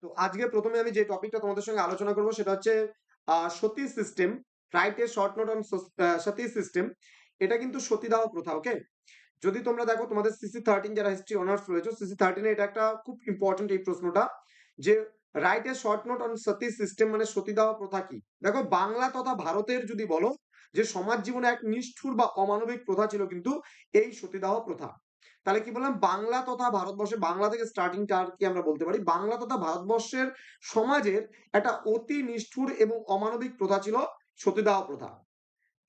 তো আজকে প্রথমে আমি যে টপিকটা তোমাদের সঙ্গে আলোচনা করব সেটা হচ্ছে sati system. Write a short note on sati system. এটা কিন্তু সতীদাহ প্রথা। ওকে, যদি তোমরা দেখো তোমাদের সিসি 13 যারা হিস্ট্রি অনার্স রয়েছে, সিসি 13 এটা একটা খুব ইম্পর্টেন্ট এই প্রশ্নটা, যে right a short note on sati system মানে সতীদাহ প্রথা কি। দেখো বাংলা তথা ভারতের যদি বলো যে সমাজ জীবনে এক নিষ্ঠুর বা অমানবিক প্রথা ছিল কিন্তু এই সতীদাহ প্রথা। তাহলে কি বললাম, বাংলা তথা ভারতবর্ষে, বাংলা থেকে স্টার্টিংটা আর কি আমরা বলতে পারি, বাংলা তথা ভারতবর্ষের সমাজের একটা অতি নিষ্ঠুর এবং অমানবিক প্রথা ছিল সতীদাহ প্রথা।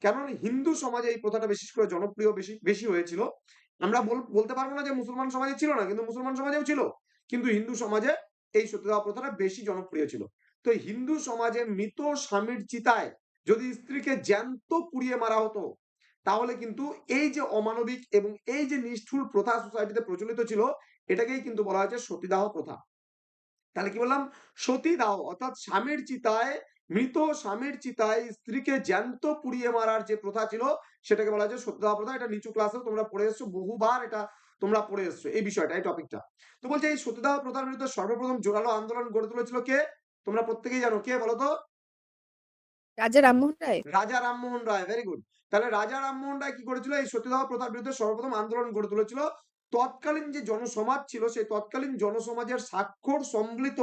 কারণ হিন্দু সমাজে এই প্রথাটা বিশেষ করে জনপ্রিয় বেশি বেশি হয়েছিল। আমরা বলতে পারবো না যে মুসলমান সমাজে ছিল না, কিন্তু মুসলমান সমাজেও ছিল, কিন্তু হিন্দু সমাজে এই সতীদাহ প্রথাটা বেশি জনপ্রিয় ছিল। তো হিন্দু সমাজে মৃত স্বামীর চিতায় যদি স্ত্রীকে জ্যান্ত পুড়িয়ে মারা হতো, তাহলে কিন্তু এই যে অমানবিক এবং এই যে নিষ্ঠুর প্রথা সোসাইটিতে প্রচলিত ছিল, এটাকেই কিন্তু বলা হয়েছে সতীদাহ প্রথা। তাহলে কি বললাম, সতীদাহ অর্থাৎ স্বামীর চিতায়, মৃত স্বামীর চিতায় স্ত্রীকে জ্যান্ত পুড়িয়ে মারার যে প্রথা ছিল সেটাকে বলা হয়েছে সতীদাহ প্রথা। এটা নিচু ক্লাসেও তোমরা পড়ে এসছো, বহুবার এটা তোমরা পড়ে এসছো এই বিষয়টা, এই টপিকটা। তো বলছে এই সতীদাহ প্রথার বিরুদ্ধে সর্বপ্রথম জোরালো আন্দোলন গড়ে তুলেছিল কে? তোমরা প্রত্যেকেই জানো, কে বলো তো? রাজা রামমোহন রায়। রাজা রামমোহন রায়। Very good. তাহলে রাজা রামমোহন রায় কি করেছিল? এই সতীদাহ প্রথার বিরুদ্ধে সর্বপ্রথম আন্দোলন গড়ে তুলেছিল। তৎকালীন যে জনসমাজ ছিল সেই তৎকালীন জনসমাজের স্বাক্ষর সম্বলিত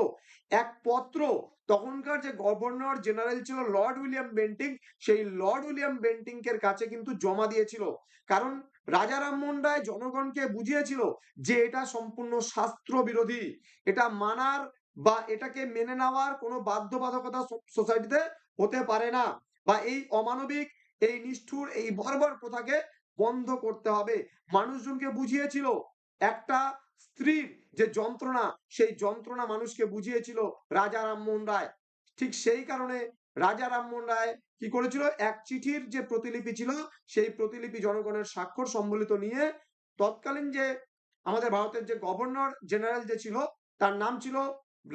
এক পত্র তখনকার যে গভর্নর জেনারেল ছিল লর্ড উইলিয়াম বেন্টিং, সেই লর্ড উইলিয়াম বেন্টিং এর কাছে কিন্তু জমা দিয়েছিল। কারণ রাজা রামমোহন রায় জনগণকে বুঝিয়েছিল যে এটা সম্পূর্ণ শাস্ত্র বিরোধী, এটা মানার বা এটাকে মেনে নেওয়ার কোনো বাধ্যবাধকতা সোসাইটিতে হতে পারে না, বা এই অমানবিক, এই নিষ্ঠুর, এই বর্বর প্রথাকে বন্ধ করতে হবে। মানুষজনকে বুঝিয়েছিল একটা স্ত্রীর যে যন্ত্রণা, সেই যন্ত্রণা মানুষকে বুঝিয়েছিল রাজা রামমোহন রায়। ঠিক সেই কারণে রাজা রামমোহন রায় কি করেছিল, এক চিঠির যে প্রতিলিপি ছিল সেই প্রতিলিপি জনগণের স্বাক্ষর সম্বলিত নিয়ে তৎকালীন যে আমাদের ভারতের যে গভর্নর জেনারেল যে ছিল, তার নাম ছিল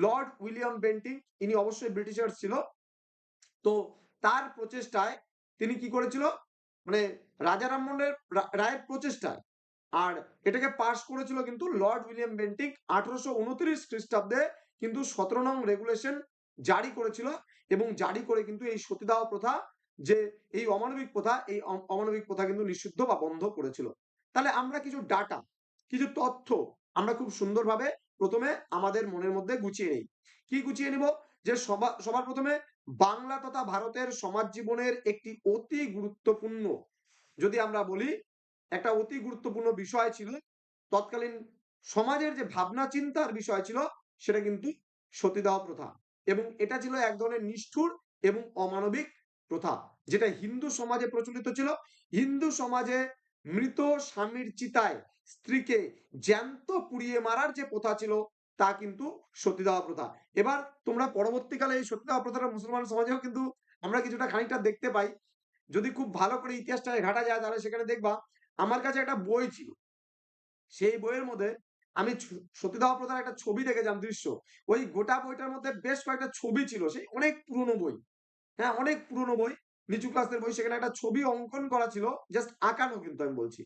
লর্ড উইলিয়াম বেন্টিং, ইনি অবশ্যই ব্রিটিশার ছিল। তো তার প্রচেষ্টায় তিনি কি করেছিল, মানে রাজা রামমোহন রায়ের প্রচেষ্টায়, আর এটাকে পাশ করেছিল কিন্তু লর্ড উইলিয়াম বেন্টিং 1829 খ্রিস্টাব্দে, কিন্তু 17 নং রেগুলেশন জারি করেছিল, এবং জারি করে কিন্তু এই সতীদাহ প্রথা, যে এই অমানবিক প্রথা, এই অমানবিক প্রথা কিন্তু নিষিদ্ধ বা বন্ধ করেছিল। তাহলে আমরা কিছু ডাটা, কিছু তথ্য আমরা খুব সুন্দরভাবে প্রথমে আমাদের মনের মধ্যে গুছিয়ে নেই। কি গুছিয়ে নিব? যে সবার প্রথমে বাংলা তথা ভারতের সমাজ জীবনের একটি অতি গুরুত্বপূর্ণ, যদি আমরা বলি একটা অতি গুরুত্বপূর্ণ বিষয় ছিল তৎকালীন সমাজের যে ভাবনা চিন্তার বিষয় ছিল, সেটা কিন্তু সতীদাহ প্রথা। এবং এটা ছিল এক ধরনের নিষ্ঠুর এবং অমানবিক প্রথা, যেটা হিন্দু সমাজে প্রচলিত ছিল। হিন্দু সমাজে মৃত স্বামীর চিতায় স্ত্রীকে জ্যান্ত পুড়িয়ে মারার যে প্রথা ছিল তা কিন্তু সতীদাহ প্রথা। এবার তোমরা পরবর্তীকালে এই সতীদাহ প্রথাটা মুসলমান সমাজেও কিন্তু আমরা কিছুটা খানিকটা দেখতে পাই। যদি খুব ভালো করে ইতিহাসটাকে ঘাটা যায় তাহলে সেখানে দেখবা, আমার কাছে একটা বই ছিল, সেই বইয়ের মধ্যে আমি সতীদাহ প্রথার একটা ছবি দেখেছিলাম, দৃশ্য। ওই গোটা বইটার মধ্যে বেশ কয়েকটা ছবি ছিল, সেই অনেক পুরনো বই, হ্যাঁ অনেক পুরনো বই, নিচু ক্লাসের বই। সেখানে একটা ছবি অঙ্কন করা ছিল, জাস্ট আঁকানো কিন্তু আমি বলছি।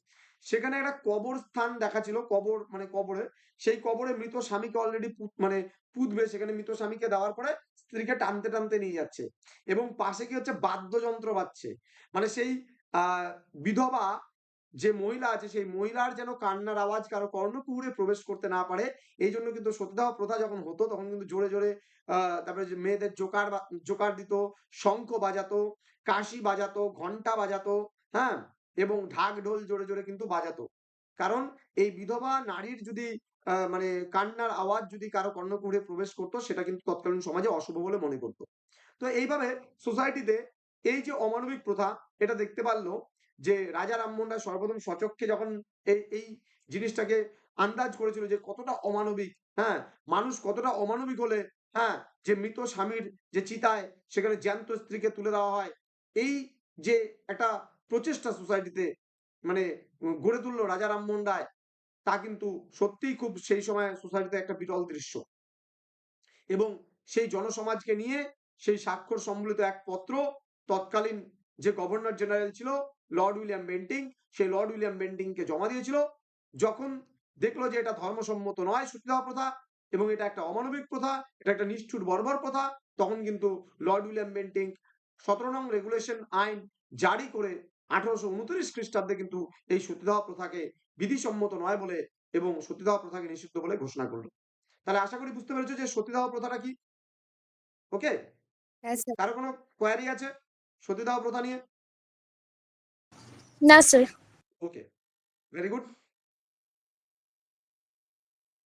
সেখানে একটা কবর স্থান দেখা ছিল, কবর মানে কবরে, সেই কবরে মৃত স্বামীকে অলরেডি মানে পুঁতবে, সেখানে মৃত স্বামীকে দেওয়ার পরে স্ত্রীকে টানতে টানতে নিয়ে যাচ্ছে, এবং পাশে কি হচ্ছে, বাদ্যযন্ত্র বাজছে। মানে সেই বিধবা যে মহিলা আছে সেই মহিলার যেন কান্নার আওয়াজ কারো কর্ণকুহরে প্রবেশ করতে না পারে, এই জন্য কিন্তু সতীদাহ প্রথা যখন হতো তখন কিন্তু জোরে জোরে তারপরে যে মেয়েদের জোকার জোকার দিত, শঙ্খ বাজাতো, কাশি বাজাতো, ঘন্টা বাজাতো, হ্যাঁ, এবং ঢাক ঢোল জোরে জোরে কিন্তু বাজাতো। কারণ এই বিধবা নারীর যদি মানে কান্নার আওয়াজ যদি কারো কর্ণকুহরে প্রবেশ করতো, সেটা কিন্তু তৎকালীন সমাজে অশুভ বলে মনে করতো। তো এইভাবে সোসাইটিতে এই যে অমানবিক প্রথা, এটা দেখতে পারলো যে রাজা রামমোহন রায় সর্বপ্রথম স্বচক্ষে যখন এই জিনিসটাকে আন্দাজ করেছিল যে কতটা অমানবিক, হ্যাঁ, মানুষ কতটা অমানবিক হলে, হ্যাঁ, যে মৃত স্বামীর যে চিতায় সেখানে জ্যান্ত স্ত্রীকে তুলে দেওয়া হয়, এই যে একটা প্রচেষ্টা সোসাইটিতে মানে গড়ে তুললো রাজা রামমোহন রায়, তা কিন্তু সত্যিই খুব সেই সময় সোসাইটিতে একটা বিরল দৃশ্য। এবং সেই জনসমাজকে নিয়ে সেই স্বাক্ষর সম্বলিত এক পত্র তৎকালীন যে গভর্নর জেনারেল ছিল লর্ড উইলিয়াম বেন্টিং, সেই লর্ড উইলিয়াম বেন্টিংকে জমা দিয়েছিল। যখন দেখলো যে এটা ধর্মসম্মত নয় সতীদাহ প্রথা, এবং এটা একটা অমানবিক প্রথা, এটা একটা নিষ্ঠুর বর্বর প্রথা। তখন কিন্তু লর্ড উইলিয়াম বেন্টিঙ্ক ১৭ নং রেগুলেশন আইন জারি করে ১৮২৯ খ্রিস্টাব্দে কিন্তু এই সতীদাহ প্রথাকে বিধিসম্মত নয় বলে এবং সতীদাহ প্রথাকে নিষিদ্ধ বলে ঘোষণা করল। তাহলে আশা করি বুঝতে পেরেছো যে সতীদাহ প্রথাটা কি? ওকে? হ্যাঁ স্যার। কারো কোনো কোয়েরি আছে সতীদাহ প্রথা নিয়ে? না স্যার। ওকে, ভেরি গুড।